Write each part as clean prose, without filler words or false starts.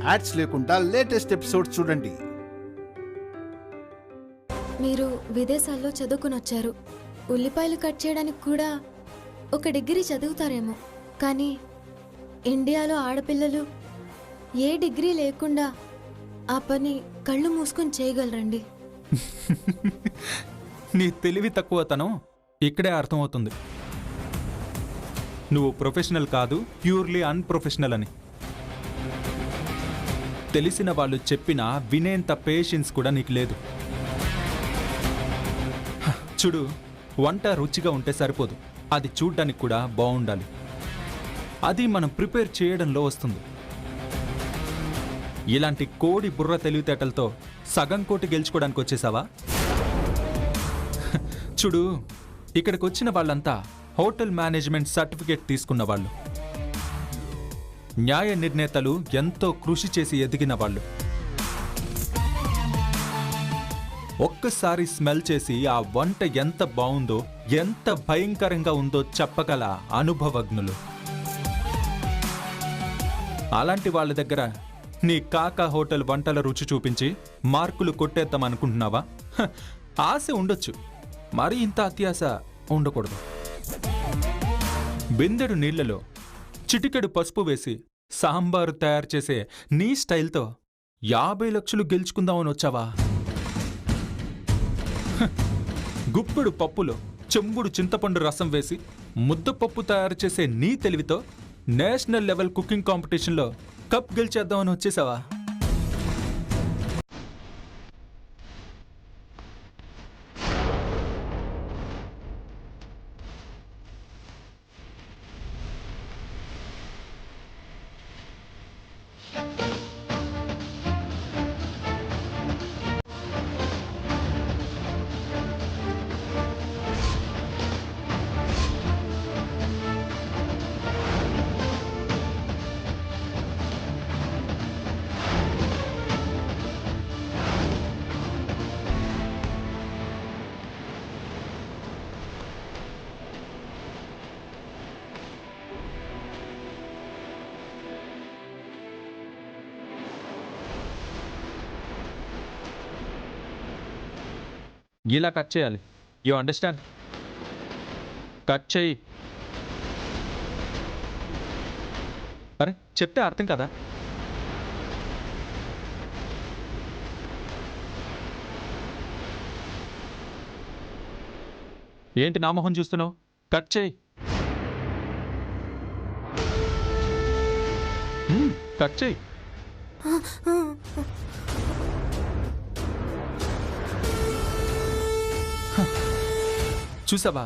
Ads లేకుండా latest episodes చూడండి. మీరు విదేశాల్లో చదువుకుని వచ్చారు. ఉల్లిపాయలు కట్ చేయడానికి కూడా ఒక డిగ్రీ చదువుతారేమో, కానీ ఇండియాలో ఆడపిల్లలు ఏ డిగ్రీ లేకుండా ఆ పని కళ్ళు మూసుకొని చేయగలరండి. నీ తెలివి తక్కువతనం ఇక్కడే అర్థమవుతుంది. నువ్వు ప్రొఫెషనల్ కాదు, ప్యూర్లీ అన్ప్రొఫెషనల్ అని. తెలిసిన వాళ్ళు చెప్పినా వినేంత పేషెన్స్ కూడా నీకు లేదు. చూడు, వంట రుచిగా ఉంటే సరిపోదు, అది చూడ్డానికి కూడా బాగుండాలి. అది మనం ప్రిపేర్ చేయడంలో వస్తుంది. ఇలాంటి కోడి బుర్ర తెలివితేటలతో సగం కోటి గెలుచుకోవడానికి వచ్చేసావా? చూడు, ఇక్కడికి వచ్చిన వాళ్ళంతా హోటల్ మేనేజ్మెంట్ సర్టిఫికేట్ తీసుకున్న వాళ్ళు, న్యాయ నిర్ణేతలు, ఎంతో కృషి చేసి ఎదిగిన వాళ్ళు. ఒక్కసారి స్మెల్ చేసి ఆ వంట ఎంత బాగుందో, ఎంత భయంకరంగా ఉందో చెప్పగల అనుభవజ్ఞులు. అలాంటి వాళ్ళ దగ్గర నీ కాకా హోటల్ వంటల రుచి చూపించి మార్కులు కొట్టేద్దాం అనుకుంటున్నావా? ఆశ ఉండొచ్చు, మరి ఇంత అత్యాశ ఉండకూడదు. బిందెడు నీళ్లలో చిటికెడు పసుపు వేసి సాంబారు తయారు చేసే నీ స్టైల్తో 50 లక్షలు గెలుచుకుందామని వచ్చావా? గుప్పెడు పప్పులో చెంబుడు చింతపండు రసం వేసి ముద్దపప్పు తయారు చేసే నీ తెలివితో నేషనల్ లెవెల్ కుకింగ్ కాంపిటీషన్లో కప్ గెలిచేద్దామని వచ్చేసావా? ఇలా కట్ చేయాలి. You understand? కట్ చేయి. అరే, చెప్తే అర్థం కదా? ఏంటి నా మొహం చూస్తున్నావు? కట్ చేయి. కట్ చేయి. చూసావా,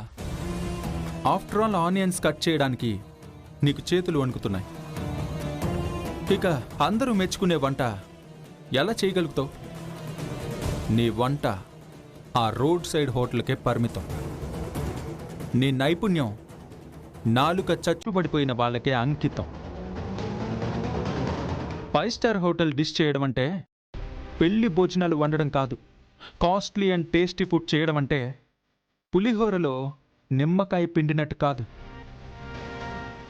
ఆఫ్టర్ ఆల్ ఆనియన్స్ కట్ చేయడానికి నీకు చేతులు వణుకుతున్నాయి. ఇక అందరూ మెచ్చుకునే వంట ఎలా చేయగలుగుతావు? నీ వంట ఆ రోడ్ సైడ్ హోటల్కే పరిమితం. నీ నైపుణ్యం నాలుక చచ్చుబడిపోయిన వాళ్ళకే అంకితం. 5 స్టార్ హోటల్ డిష్ చేయడం అంటే పెళ్లి భోజనాలు వండడం కాదు. కాస్ట్లీ అండ్ టేస్టీ ఫుడ్ చేయడం అంటే పులిహోరలో నిమ్మకాయ పిండినట్టు కాదు.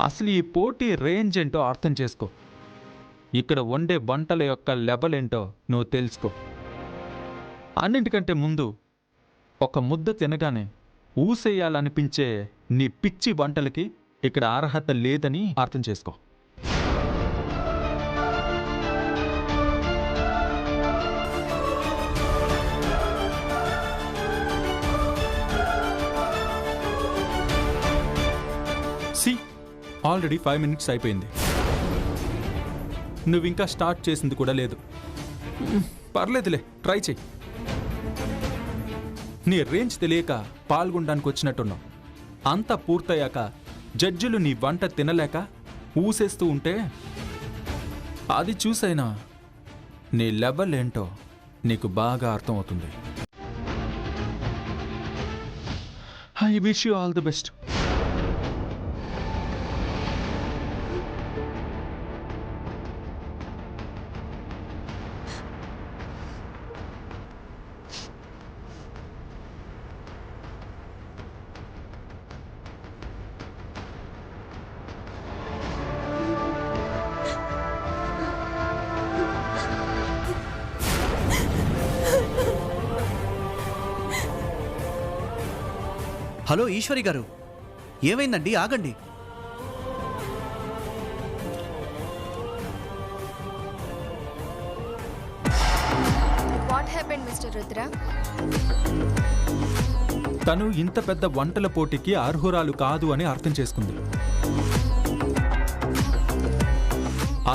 అసలు ఈ పోటీ రేంజ్ ఏంటో అర్థం చేసుకో. ఇక్కడ వండే వంటల యొక్క లెవెల్ ఏంటో నువ్వు తెలుసుకో. అన్నింటికంటే ముందు ఒక ముద్ద తినగానే ఊసేయాలనిపించే నీ పిచ్చి వంటలకి ఇక్కడ అర్హత లేదని అర్థం చేసుకో. ఆల్రెడీ 5 minutes అయిపోయింది. నువ్వు ఇంకా స్టార్ట్ చేసింది కూడా లేదు. పర్లేదులే, ట్రై చెయ్యి. నీ రేంజ్ తెలియక పాల్గొనడానికి వచ్చినట్టున్నావు. అంతా పూర్తయ్యాక జడ్జిలు నీ వంట తినలేక ఊసేస్తూ ఉంటే అది చూసైనా నీ లెవెల్ ఏంటో నీకు బాగా అర్థమవుతుంది. I wish you all the best. Hello Eshwari garu, ఏమైందండి? ఆగండి. What happened mister Rudra? తను ఇంత పెద్ద వంటల పోటీకి అర్హురాలు కాదు అని అర్థం చేసుకుంది.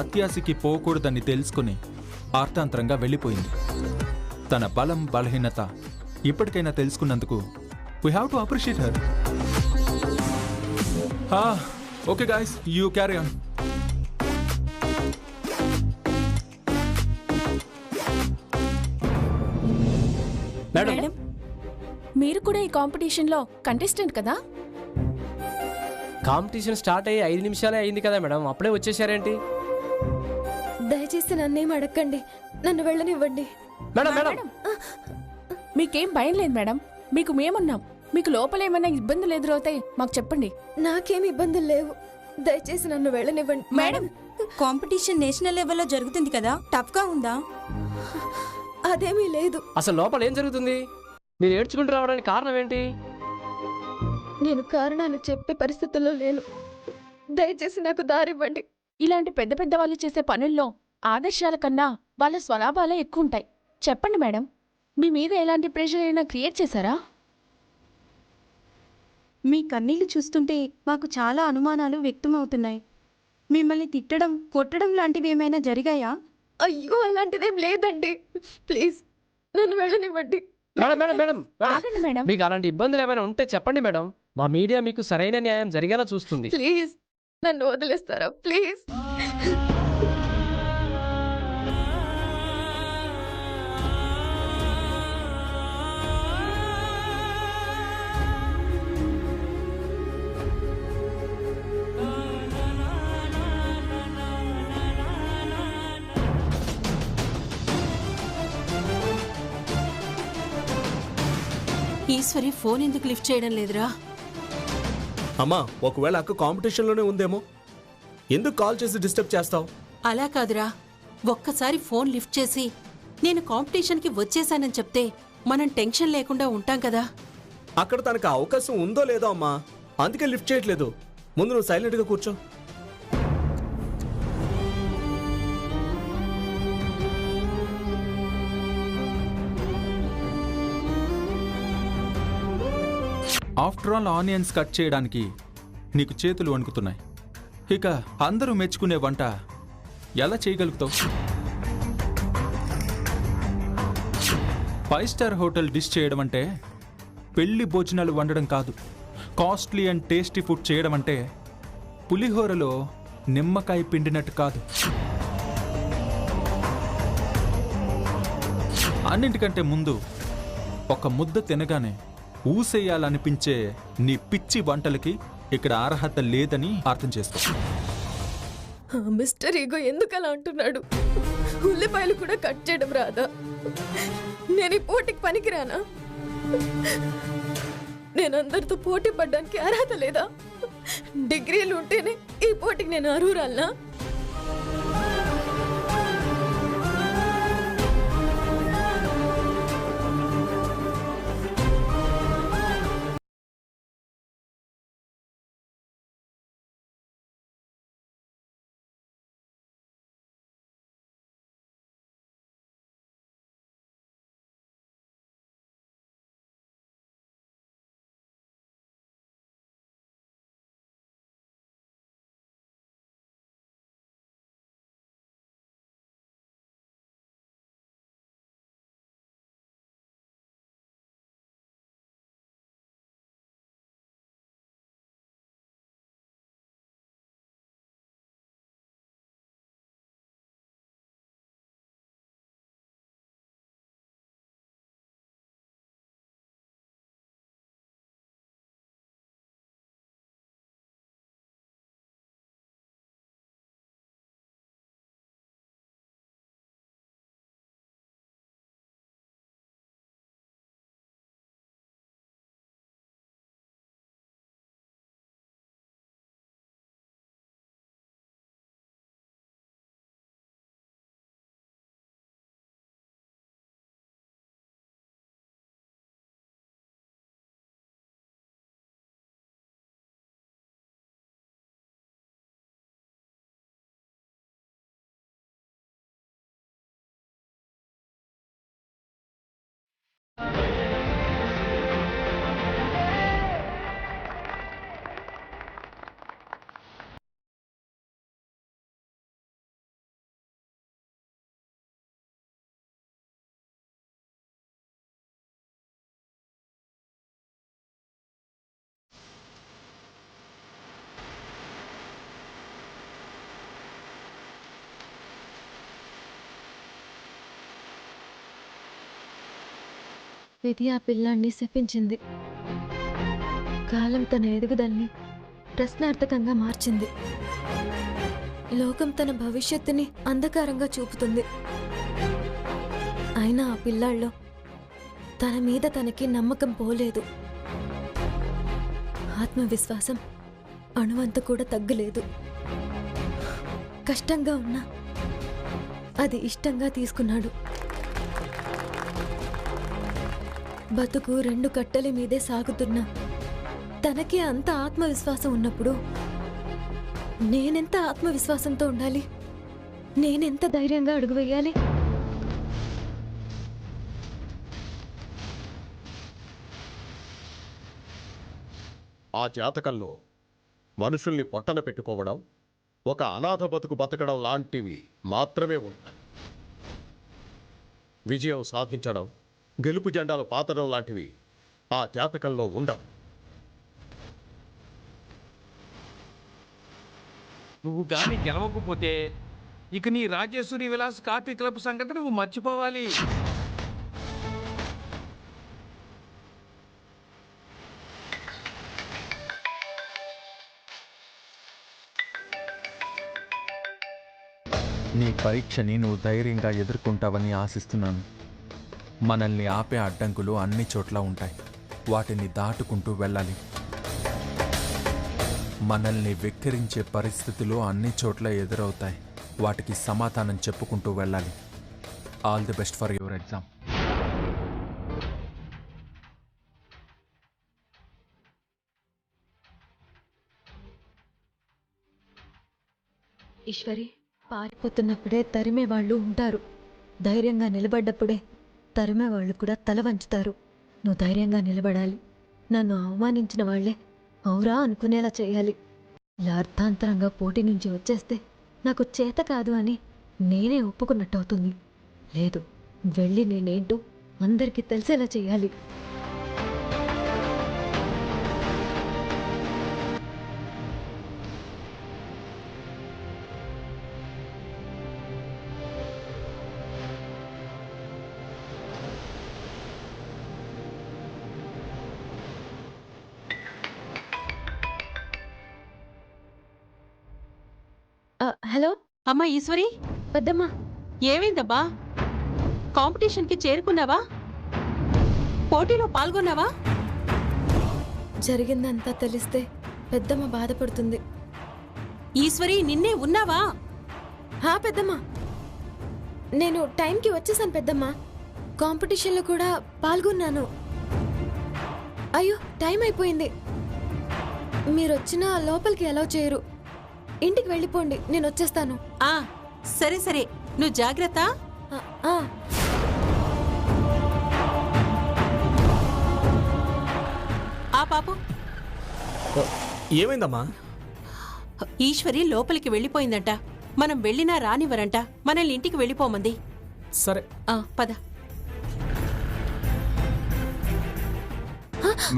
అత్యాశకి పోకూడదని తెలుసుకుని అర్థాంతరంగా వెళ్ళిపోయింది. తన బలం బలహీనత ఇప్పటికైనా తెలుసుకున్నందుకు we have to appreciate her. Okay guys, you carry on. Madam, మీరు కూడా ఈ కాంపిటీషన్లో కంటెస్టెంట్ కదా? కాంపిటీషన్ స్టార్ట్ అయ్యి 5 నిమిషాలే అయింది కదా మేడం, అప్పుడే వచ్చేసారేంటి? దయచేసి నన్నేం అడగండి, నన్ను వెళ్ళనివ్వండి. మేడం మేడం మీకేం భయం లేదు మేడం, మీకు మేమున్నాం. మీకు లోపల ఏమైనా ఇబ్బందులు ఎదురవుతాయి మాకు చెప్పండి. నాకేం ఇబ్బందులు లేవు, దయచేసి నన్ను వెళ్ళనివ్వండి. మేడం, కాంపిటీషన్ నేషనల్ లెవెల్లో జరుగుతుంది కదా, టఫ్ గా ఉందా? అదేమీ లేదు. అసలు లోపల ఏం జరుగుతుంది? మీరు ఏడ్చుకుంటూ రావడానికి కారణం ఏంటి? నేను కారణాలు చెప్పే పరిస్థితుల్లో లేను, దయచేసి నాకు దారివ్వండి. ఇలాంటి పెద్ద పెద్ద వాళ్ళు చేసే పనుల్లో ఆదర్శాల కన్నా వాళ్ళ స్వలాభాలే ఎక్కువ ఉంటాయి. చెప్పండి మేడం, మీ మీద ఎలాంటి ప్రెషర్ అయినా క్రియేట్ చేశారా? మీ కన్నీళ్లు చూస్తుంటే మాకు చాలా అనుమానాలు వ్యక్తమవుతున్నాయి. మిమ్మల్ని తిట్టడం, కొట్టడం లాంటివి ఏమైనా జరిగాయా? అయ్యో, అలాంటిదేం లేదండి. ప్లీజ్ నన్ను వెళ్ళనివ్వండి. మేడం మేడం మేడం ఆగండి మేడం. మీకు అలాంటి ఇబ్బందులు ఏమైనా ఉంటే చెప్పండి మేడం, మా మీడియా మీకు సరైన న్యాయం జరిగేలా చూస్తుంది. ప్లీజ్ నన్ను వదిలేస్తారా? ప్లీజ్. ఈశ్వరి ఫోన్ ఎందుకు లిఫ్ట్ చేయడం లేదురా? అమ్మా, ఒకవేళ అక్క కాంపిటీషన్లోనే ఉందేమో. ఎందుకు కాల్ చేసి డిస్టర్బ్ చేస్తావు? అలా కాదురా, ఒక్కసారి ఫోన్ లిఫ్ట్ చేసి నేను కాంపిటీషన్కి వచ్చేసానని చెప్తే మనం టెన్షన్ లేకుండా ఉంటాం కదా. అక్కడ తనకు అవకాశం ఉందో లేదో అమ్మా, అందుకే లిఫ్ట్ చేయట్లేదు. ముందు నువ్వు సైలెంట్గా కూర్చో. ఆఫ్టర్ ఆల్ ఆనియన్స్ కట్ చేయడానికి నీకు చేతులు వణుకుతున్నాయి. ఇక అందరూ మెచ్చుకునే వంట ఎలా చేయగలుగుతావు? 5 స్టార్ హోటల్ డిష్ చేయడం అంటే పెళ్లి భోజనాలు వండడం కాదు. కాస్ట్లీ అండ్ టేస్టీ ఫుడ్ చేయడం అంటే పులిహోరలో నిమ్మకాయ పిండినట్టు కాదు. అన్నింటికంటే ముందు ఒక ముద్ద తినగానే ఊసేయాలనిపించే నీ పిచ్చి వంటలకి ఇక్కడ అర్హత లేదని అర్థం చేసుకో. మిస్టర్ ఈగో ఎందుకు అలా అంటున్నాడు? ఉల్లిపాయలు కూడా కట్ చేయడం రాదా? నేను ఈ పోటీకి పనికిరానా? నేను అందరితో పోటీ పడ్డానికి అర్హత లేదా? డిగ్రీలు ఉంటేనే ఈ పోటీకి నేను అర్హురాలనా? విధి ఆ పిల్లాన్ని శపించింది. కాలం తన ఎదుగుదలని ప్రశ్నార్థకంగా మార్చింది. లోకం తన భవిష్యత్తుని అంధకారంగా చూపుతుంది. అయినా ఆ పిల్లాళ్ళలో తన మీద తనకి నమ్మకం పోలేదు. ఆత్మవిశ్వాసం అణువంత కూడా తగ్గలేదు. కష్టంగా ఉన్నా అది ఇష్టంగా తీసుకున్నాడు. బతుకు 2 కట్టెల మీదే సాగుతున్నా తనకి అంత ఆత్మవిశ్వాసం ఉన్నప్పుడు నేనెంత ఆత్మవిశ్వాసంతో ఉండాలి? నేనెంత ధైర్యంగా అడుగు వేయాలి? ఆ జాతకంలో మనుషుల్ని పొట్టన పెట్టుకోవడం, ఒక అనాథ బతుకు బతకడం లాంటివి మాత్రమే ఉంటాయి. విజయం సాధించడం, గెలుపు జెండాలు పాతడం లాంటివి ఆ జాతకంలో ఉండవు. నువ్వు కానీ గెలవకపోతే ఇక నీ రాజేశ్వరి విలాస్ కాఫీ క్లబ్ సంగతి నువ్వు మర్చిపోవాలి. నీ పరీక్షని నువ్వు ధైర్యంగా ఎదుర్కొంటావని ఆశిస్తున్నాను. మనల్ని ఆపే అడ్డంకులు అన్ని చోట్ల ఉంటాయి. వాటిని దాటుకుంటూ వెళ్ళాలి. మనల్ని వెక్కిరించే పరిస్థితులు అన్ని చోట్ల ఎదురవుతాయి. వాటికి సమాధానం చెప్పుకుంటూ వెళ్ళాలి. All the best for your exam. Eshwari, పారిపోతున్నప్పుడే తరిమే వాళ్ళు ఉంటారు. ధైర్యంగా నిలబడ్డప్పుడే తరిమే వాళ్ళు కూడా తల వంచుతారు. నువ్వు ధైర్యంగా నిలబడాలి. నన్ను అవమానించిన వాళ్లే అవురా అనుకునేలా చేయాలి. ఇలా అర్థాంతరంగా పోటీ నుంచి వచ్చేస్తే నాకు చేత కాదు అని నేనే ఒప్పుకున్నట్టు అవుతుంది. లేదు, వెళ్ళి నేనేంటో అందరికీ తెలిసేలా చేయాలి. హలో అమ్మా ఈశ్వరి, పెద్దమ్మా. ఏమైందబ్బా? కాంపిటీషన్కి చేరుకున్నావా? పోటీలో పాల్గొన్నావా? జరిగిందంతా తెలిస్తే పెద్దమ్మ బాధపడుతుంది. ఈశ్వరి, నిన్నే ఉన్నావా? పెద్దమ్మా, నేను టైంకి వచ్చేసాను పెద్దమ్మా. కాంపిటీషన్లో కూడా పాల్గొన్నాను. అయ్యో, టైం అయిపోయింది. మీరొచ్చినా లోపలికి అలౌ చేయరు. ఇంటికి వెళ్ళిపోండి, నేను వచ్చేస్తాను. సరే సరే, నువ్వు జాగ్రత్త. పాపు, ఏమైందమ్మా? ఈశ్వరి లోపలికి వెళ్ళిపోయిందంట. మనం వెళ్ళినా రానివ్వరంట. మనల్ని ఇంటికి వెళ్ళిపోమంది. సరే పద.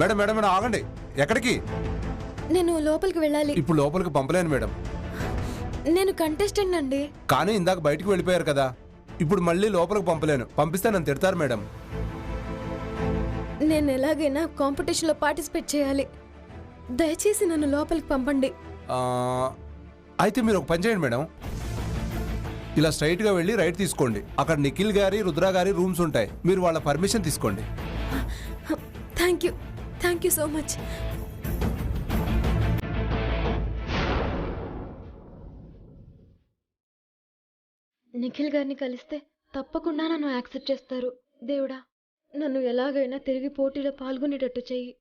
మేడం మేడం మేడం ఆగండి. ఎక్కడికి? నేను లోపలికి వెళ్ళాలి. ఇప్పుడు లోపలికి పంపలేను మేడం. నేను కంటెస్టెంట్ అండి. కానీ ఇందాక బయటికి వెళ్ళిపోయారు కదా, ఇప్పుడు మళ్ళీ లోపలికి పంపలేను. పంపిస్తే నన్ను తిడతారు మేడం. నేను ఎలాగైనా కాంపిటీషన్లో పార్టిసిపేట్ చేయాలి. దయచేసి నన్ను లోపలికి పంపండి. అయితే మీరు ఒక పని చేయండి మేడం. ఇలా స్ట్రైట్గా వెళ్ళి రైట్ తీసుకోండి. అక్కడ నిఖిల్ గారి, రుద్ర గారి రూమ్స్ ఉంటాయి. మీరు వాళ్ళ పర్మిషన్ తీసుకోండి. Thank you so much. Nikhil గారిని కలిస్తే తప్పకుండా నన్ను యాక్సెప్ట్ చేస్తారు. దేవుడా, నన్ను ఎలాగైనా తిరిగి పోటీలో పాల్గొనేటట్టు చెయ్యి.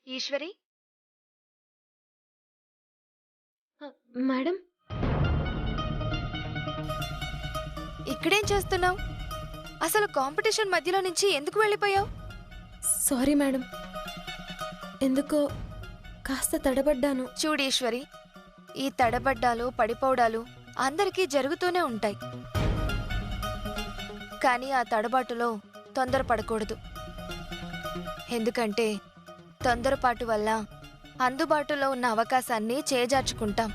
ఈశ్వరి, మేడం, ఇక్కడేం చేస్తున్నావు? అసలు కాంపిటీషన్ మధ్యలో నుంచి ఎందుకు వెళ్ళిపోయావు? సారీ మేడం, ఎందుకో కాస్త తడబడ్డాను. చూడీశ్వరి, ఈ తడబడ్డాలు పడిపోవడాలు అందరికీ జరుగుతూనే ఉంటాయి. కానీ ఆ తడబాటులో తొందరపడకూడదు. ఎందుకంటే తొందరపాటు వల్ల అందుబాటులో ఉన్న అవకాశాన్ని చేజార్చుకుంటాం.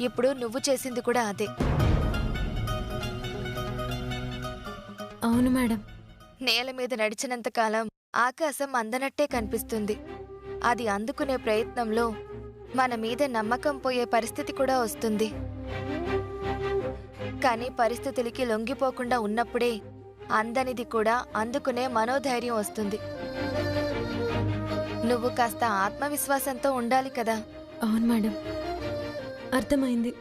ఇప్పుడు నువ్వు చేసింది కూడా అదే. అవును మేడం. నేల మీద నడిచినంత కాలం ఆకాశం అందనట్టే కనిపిస్తుంది. అది అందుకునే ప్రయత్నంలో మన మీద నమ్మకం పోయే పరిస్థితి కూడా వస్తుంది. కానీ పరిస్థితులకి లొంగిపోకుండా ఉన్నప్పుడే అందనిది కూడా అందుకునే మనోధైర్యం వస్తుంది. నువ్వు కాస్త ఆత్మవిశ్వాసంతో ఉండాలి కదా. అవును మేడం, అర్థమైంది.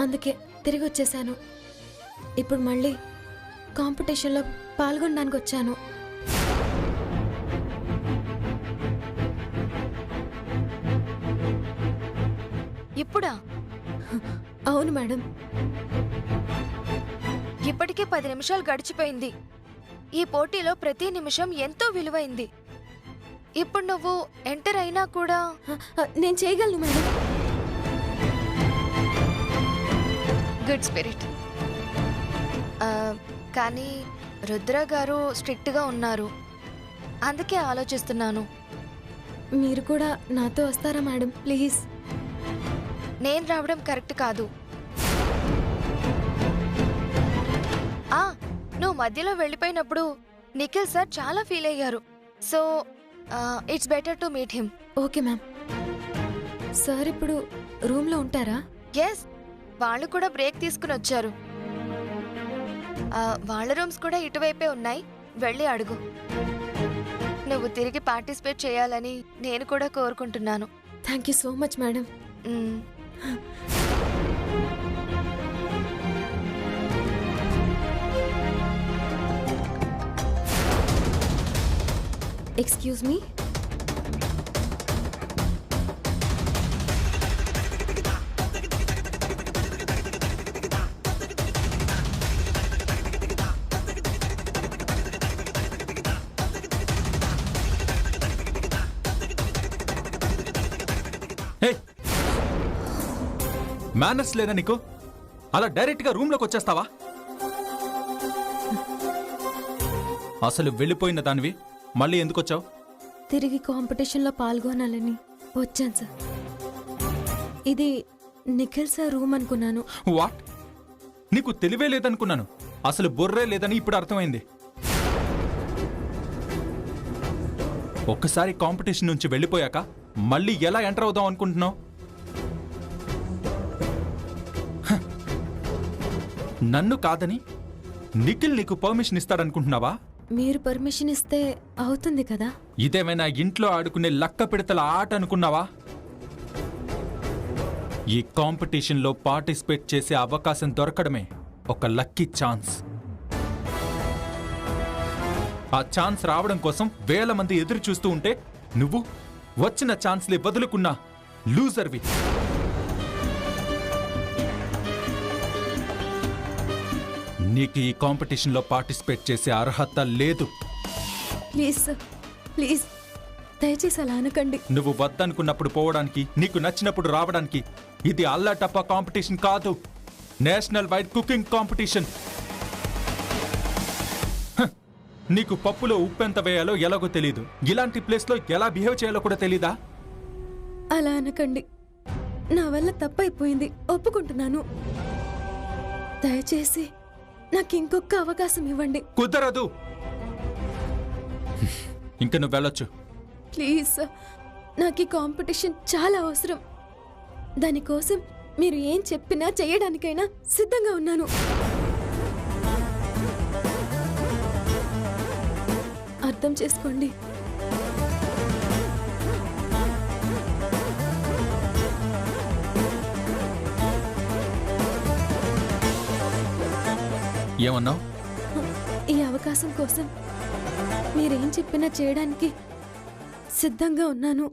అందుకే తిరిగి వచ్చేసాను. ఇప్పుడు మళ్ళీ కాంపిటీషన్లో పాల్గొనడానికి వచ్చాను. ఇప్పుడా? అవును మేడం. ఇప్పటికే 10 నిమిషాలు గడిచిపోయింది. ఈ పోటీలో ప్రతి నిమిషం ఎంతో విలువైంది. ఇప్పుడు నువ్వు ఎంటర్ అయినా కూడా నేను చేయగలను మేడం. Good spirit. కానీ రుద్ర గారు స్ట్రిక్ట్గా ఉన్నారు. అందుకే ఆలోచిస్తున్నాను. మీరు కూడా నాతో వస్తారా మేడం? ప్లీజ్. నేను రావడం కరెక్ట్ కాదు. నువ్వు మధ్యలో వెళ్ళిపోయినప్పుడు నిఖిల్ సార్ చాలా ఫీల్ అయ్యారు. So it's better to meet him. Okay ma'am. Sir ఇప్పుడు రూమ్లో ఉంటారా? ఎస్, వాళ్ళు కూడా బ్రేక్ తీసుకుని వచ్చారు. వాళ్ళ రూమ్స్ కూడా ఇటువైపే ఉన్నాయి. వెళ్ళి అడుగు. నువ్వు తిరిగి పార్టిసిపేట్ చేయాలని నేను కూడా కోరుకుంటున్నాను. Thank you so much madam. Excuse me. Manners లేదా నీకు? అలా డైరెక్ట్గా రూమ్లోకి వచ్చేస్తావా? అసలు వెళ్ళిపోయిన దానివి మళ్ళీ ఎందుకు వచ్చావు? తిరిగి కాంపిటీషన్లో పాల్గొనాలని వచ్చాను సార్. ఇది నిఖిల్ సార్ రూమ్ అనుకున్నాను. వాట్? నీకు తెలివే లేదనుకున్నాను. అసలు బుర్రే లేదని ఇప్పుడు అర్థమైంది. ఒక్కసారి కాంపిటీషన్ నుంచి వెళ్ళిపోయాక మళ్ళీ ఎలా ఎంటర్ అవుదాం అనుకుంటున్నావు? నన్ను కాదని నిఖిల్ నీకు పర్మిషన్ ఇస్తాడనుకుంటున్నావా? మీరు పర్మిషన్ ఇస్తే అవుతుంది కదా. ఇదేమైనా ఇంట్లో ఆడుకునే లక్క పిడతల ఆట అనుకున్నావా? ఈ కాంపిటీషన్లో పార్టిసిపేట్ చేసే అవకాశం దొరకడమే ఒక లక్కీ ఛాన్స్. ఆ ఛాన్స్ రావడం కోసం వేల మంది ఎదురు చూస్తూ ఉంటే నువ్వు వచ్చిన ఛాన్స్లే వదులుకున్నా లూజర్వి. నీకు ఈ కాంపిటీషన్లో పార్టిసిపేట్ చేసే అర్హత లేదు. ప్లీజ్ సార్, ప్లీజ్ దయచేసి అలా అనకండి. నువ్వు వద్దనుకున్నప్పుడు పోవడానికి, నీకు నచ్చినప్పుడు రావడానికి ఇది అల్లాటప్ప కాంపిటీషన్ కాదు. National wide cooking competition. నీకు పప్పులో ఉప్పెంత వేయాలో ఎలాగో తెలీదు. ఇలాంటి ప్లేస్లో ఎలా బిహేవ్ చేయాలో కూడా తెలీదా? అలా అనకండి. నా వల్ల తప్పైపోయింది, ఒప్పుకుంటున్నాను. దయచేసి నాకు ఇంకొక అవకాశం ఇవ్వండి. కుదరదు. ఇంక నువ్వు వెళ్ళొచ్చు. ప్లీజ్ సార్, నాకు ఈ కాంపిటీషన్ చాలా అవసరం. దానికోసం మీరు ఏం చెప్పినా చేయడానికైనా సిద్ధంగా ఉన్నాను. అర్థం చేసుకోండి. ఏమన్నావు? ఈ అవకాశం కోసం మీరేం చెప్పినా చేయడానికి సిద్ధంగా ఉన్నాను.